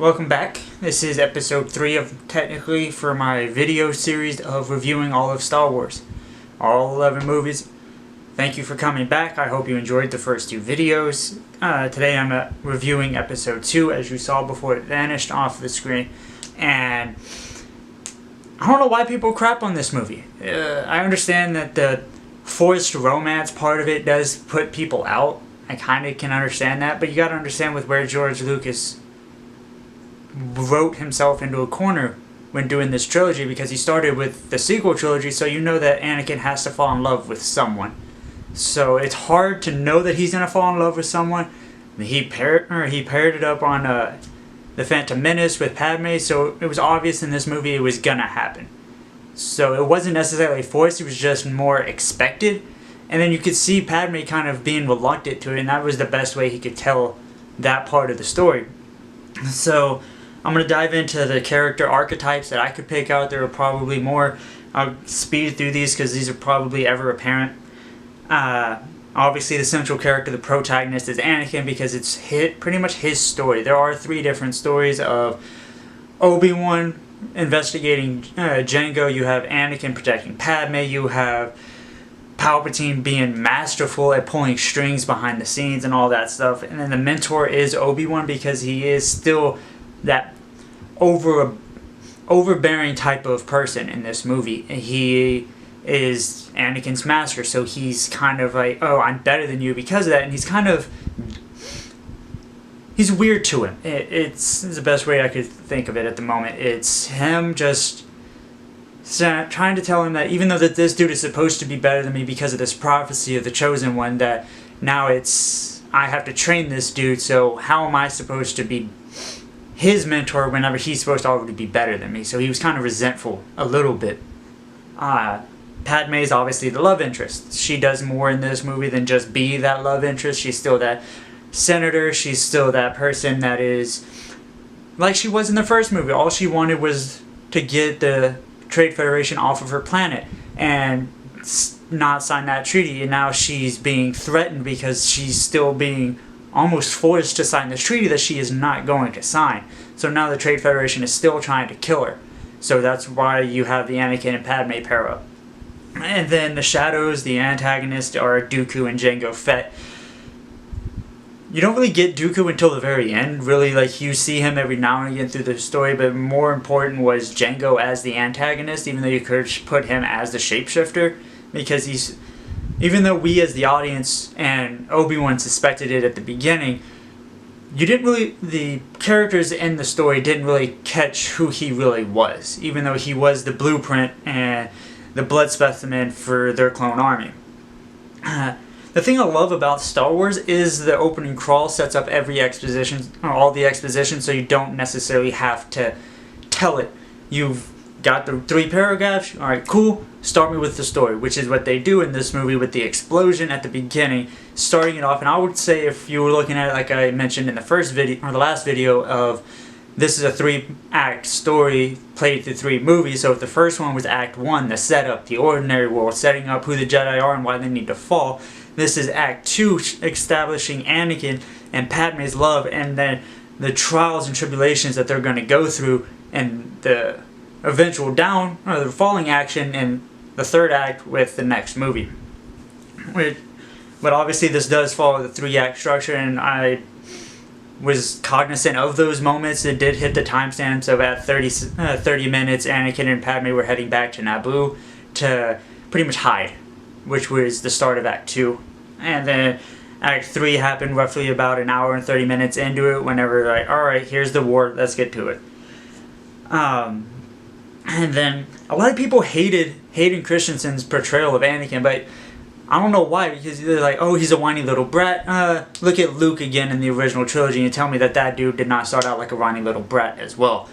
Welcome back. This is episode 3 of technically for my video series of reviewing all of Star Wars. All 11 movies. Thank you for coming back. I hope you enjoyed the first 2 videos. Today I'm reviewing episode 2 as you saw before it vanished off the screen. And I don't know why people crap on this movie. I understand that the forced romance part of it does put people out. I kind of can understand that, but you gotta understand with where George Lucas wrote himself into a corner when doing this trilogy, because he started with the sequel trilogy, so you know that Anakin has to fall in love with someone. So it's hard to know that he's gonna fall in love with someone. He paired it up on the Phantom Menace with Padme, so it was obvious in this movie it was gonna happen. So it wasn't necessarily forced, it was just more expected. And then you could see Padme kind of being reluctant to it, and that was the best way he could tell that part of the story. So I'm going to dive into the character archetypes that I could pick out. There are probably more. I'll speed through these because these are probably ever apparent. Obviously the central character, the protagonist, is Anakin because it's pretty much his story. There are 3 different stories of Obi-Wan investigating Jango. You have Anakin protecting Padme. You have Palpatine being masterful at pulling strings behind the scenes and all that stuff. And then the mentor is Obi-Wan because he is still that overbearing type of person in this movie. He is Anakin's master, so he's kind of like, oh, I'm better than you because of that. And he's weird to him. It's the best way I could think of it at the moment. It's him just trying to tell him that even though that this dude is supposed to be better than me because of this prophecy of the Chosen One, that now I have to train this dude, so how am I supposed to be his mentor whenever he's supposed to already be better than me? So he was kind of resentful a little bit. Padme is obviously the love interest. She does more in this movie than just be that love interest. She's still that senator. She's still that person that is like she was in the first movie. All she wanted was to get the Trade Federation off of her planet and not sign that treaty, and now she's being threatened because she's still being almost forced to sign this treaty that she is not going to sign. So now the Trade Federation is still trying to kill her. So that's why you have the Anakin and Padme pair up. And then the shadows, the antagonists, are Dooku and Jango Fett. You don't really get Dooku until the very end, really. Like, you see him every now and again through the story, but more important was Jango as the antagonist, even though you could put him as the shapeshifter, because even though we as the audience and Obi-Wan suspected it at the beginning, the characters in the story didn't really catch who he really was, even though he was the blueprint and the blood specimen for their clone army. The thing I love about Star Wars is the opening crawl sets up every exposition, or all the exposition, so you don't necessarily have to tell it. You've got the 3 paragraphs, alright, cool, start me with the story, which is what they do in this movie with the explosion at the beginning, starting it off. And I would say, if you were looking at it like I mentioned in the first video, or the last video, of this is a 3-act story played through 3 movies. So if the first one was Act 1, the setup, the ordinary world, setting up who the Jedi are and why they need to fall, this is Act 2, establishing Anakin and Padme's love, and then the trials and tribulations that they're going to go through, and the eventual the falling action in the 3rd act with the next movie. But obviously this does follow the 3-act structure, and I was cognizant of those moments. It did hit the timestamps of at 30 minutes, Anakin and Padme were heading back to Naboo to pretty much hide, which was the start of Act 2. And then Act 3 happened roughly about an hour and 30 minutes into it, whenever like, alright, here's the war, let's get to it. And then a lot of people hated Hayden Christensen's portrayal of Anakin, but I don't know why, because they're like, oh, he's a whiny little brat. Look at Luke again in the original trilogy and tell me that dude did not start out like a whiny little brat as well.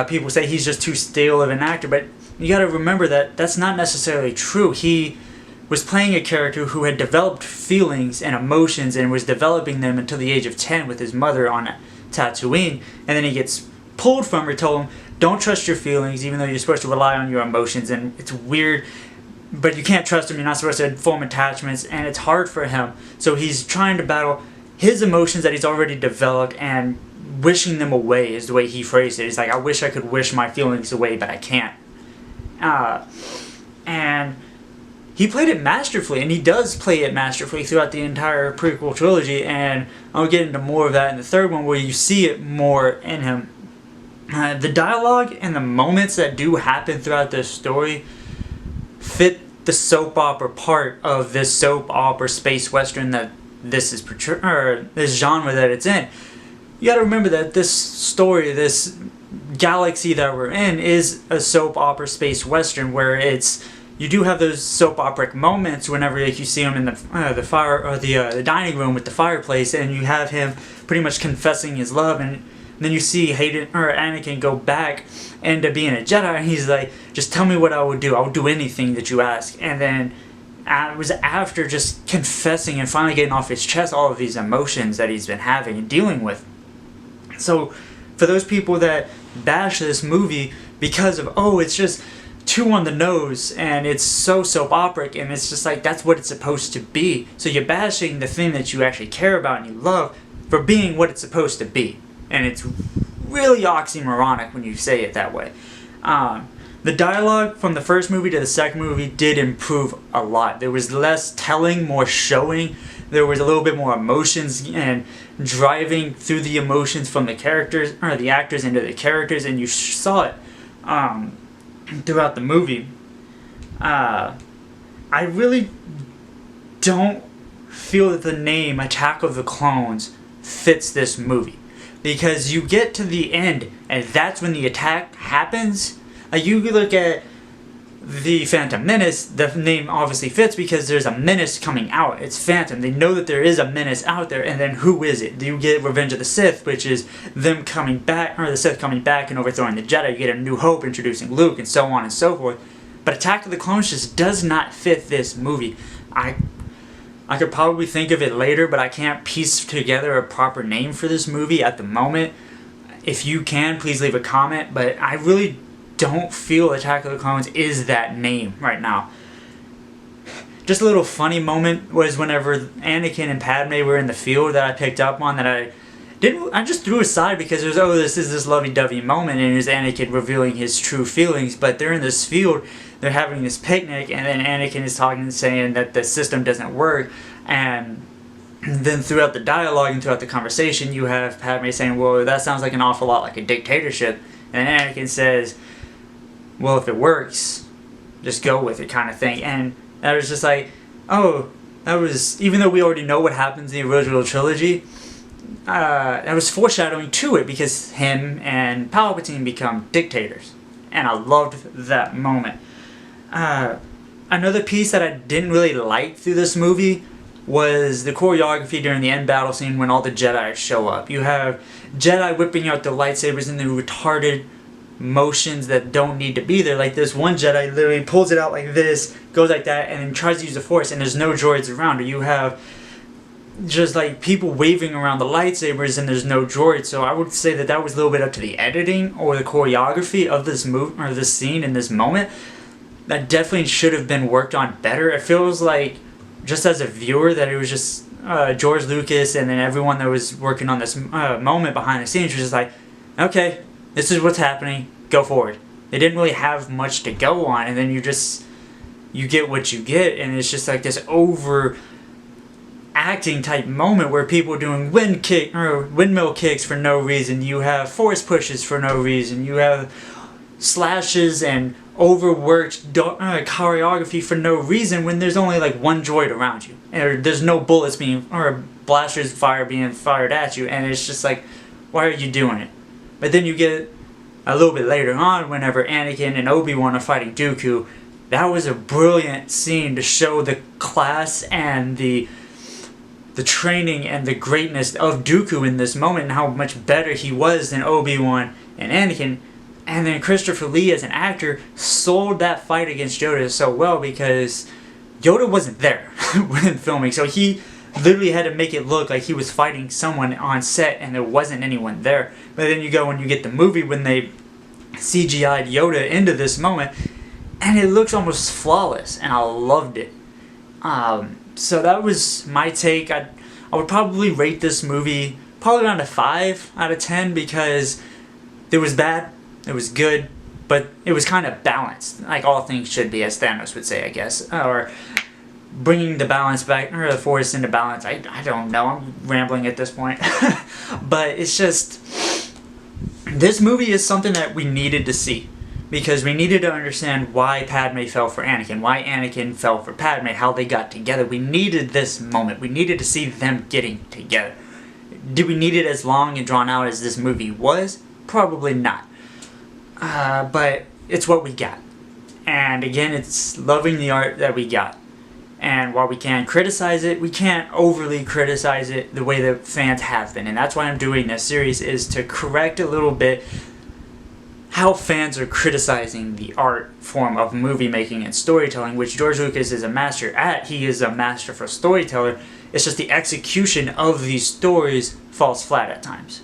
People say he's just too stale of an actor, but you gotta remember that that's not necessarily true. He was playing a character who had developed feelings and emotions and was developing them until the age of 10 with his mother on Tatooine, and then he gets pulled from her, told him, don't trust your feelings, even though you're supposed to rely on your emotions. And it's weird, but you can't trust him, you're not supposed to form attachments, and it's hard for him. So he's trying to battle his emotions that he's already developed and wishing them away is the way he phrased it. He's like, I wish I could wish my feelings away, but I can't. And he played it masterfully, and he does play it masterfully throughout the entire prequel trilogy, and I'll get into more of that in the third one where you see it more in him. The dialogue and the moments that do happen throughout this story fit the soap opera part of this soap opera space western that this is this genre that it's in. You got to remember that this story, this galaxy that we're in, is a soap opera space western where you do have those soap opera moments whenever you see him in the dining room with the fireplace, and you have him pretty much confessing his love, and then you see Anakin go back into being a Jedi, and he's like, just tell me what I will do. I will do anything that you ask. And then it was after just confessing and finally getting off his chest all of these emotions that he's been having and dealing with. So for those people that bash this movie because of, it's just too on the nose and it's so soap operic, and it's just like, that's what it's supposed to be. So you're bashing the thing that you actually care about and you love for being what it's supposed to be. And it's really oxymoronic when you say it that way. The dialogue from the first movie to the second movie did improve a lot. There was less telling, more showing. There was a little bit more emotions and driving through the emotions from the characters, or the actors into the characters, and you saw it throughout the movie. I really don't feel that the name Attack of the Clones fits this movie. Because you get to the end, and that's when the attack happens. Like, you look at the Phantom Menace, the name obviously fits because there's a menace coming out. It's Phantom. They know that there is a menace out there, and then who is it? You get Revenge of the Sith, which is them coming back, or the Sith coming back and overthrowing the Jedi. You get A New Hope, introducing Luke, and so on and so forth. But Attack of the Clones just does not fit this movie. I could probably think of it later, but I can't piece together a proper name for this movie at the moment. If you can, please leave a comment, but I really don't feel Attack of the Clones is that name right now. Just a little funny moment was whenever Anakin and Padme were in the field that I picked up on that I just threw aside because it was, this is this lovey-dovey moment, and it was Anakin revealing his true feelings, but they're in this field, they're having this picnic, and then Anakin is talking and saying that the system doesn't work, and then throughout the dialogue and throughout the conversation, you have Padme saying, well, that sounds like an awful lot like a dictatorship, and Anakin says, well, if it works, just go with it, kind of thing, and that was just like, that was, even though we already know what happens in the original trilogy, that was foreshadowing to it because him and Palpatine become dictators, and I loved that moment. Another piece that I didn't really like through this movie was the choreography during the end battle scene when all the Jedi show up. You have Jedi whipping out their lightsabers in the retarded motions that don't need to be there. Like this one Jedi literally pulls it out like this, goes like that, and then tries to use the Force, and there's no droids around. Or you have just like people waving around the lightsabers and there's no droids. So I would say that was a little bit up to the editing or the choreography of this move or this scene in this moment. That definitely should have been worked on better. It feels like, just as a viewer, that it was just George Lucas and then everyone that was working on this moment behind the scenes was just like, okay, this is what's happening, go forward. They didn't really have much to go on, and then you get what you get, and it's just like this over acting type moment where people are doing windmill kicks for no reason. You have force pushes for no reason. You have slashes and overworked choreography for no reason when there's only like one droid around you, and there's no bullets or blasters being fired at you, and it's just like, why are you doing it? But then you get a little bit later on whenever Anakin and Obi-Wan are fighting Dooku. That was a brilliant scene to show the class and the training and the greatness of Dooku in this moment and how much better he was than Obi-Wan and Anakin. And then Christopher Lee as an actor sold that fight against Yoda so well because Yoda wasn't there when filming, so he literally had to make it look like he was fighting someone on set and there wasn't anyone there. But then you go and you get the movie when they CGI'd Yoda into this moment, and it looks almost flawless, and I loved it. So that was my take. I would probably rate this movie probably around a 5 out of 10 because it was bad, it was good, but it was kind of balanced, like all things should be, as Thanos would say, I guess. Or bringing the balance back, or the force into balance. I don't know, I'm rambling at this point. But it's just, this movie is something that we needed to see. Because we needed to understand why Padme fell for Anakin, why Anakin fell for Padme, how they got together. We needed this moment. We needed to see them getting together. Did we need it as long and drawn out as this movie was? Probably not. But it's what we got. And again, it's loving the art that we got. And while we can criticize it, we can't overly criticize it the way that fans have been. And that's why I'm doing this series, is to correct a little bit how fans are criticizing the art form of movie making and storytelling, which George Lucas is a master at. He is a master for storyteller. It's just the execution of these stories falls flat at times.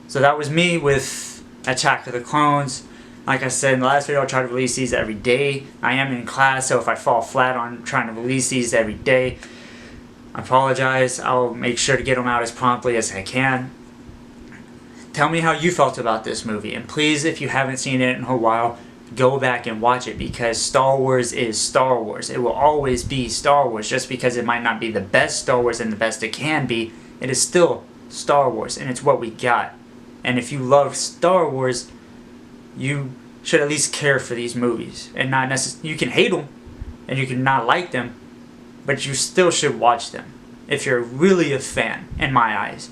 So that was me with Attack of the Clones. Like I said in the last video, I'll try to release these every day. I am in class, so if I fall flat on trying to release these every day, I apologize. I'll make sure to get them out as promptly as I can. Tell me how you felt about this movie, and please, if you haven't seen it in a while, go back and watch it, because Star Wars is Star Wars. It will always be Star Wars. Just because it might not be the best Star Wars and the best it can be, it is still Star Wars, and it's what we got. And if you love Star Wars, you should at least care for these movies, and not necessarily, you can hate them and you can not like them, but you still should watch them if you're really a fan, in my eyes.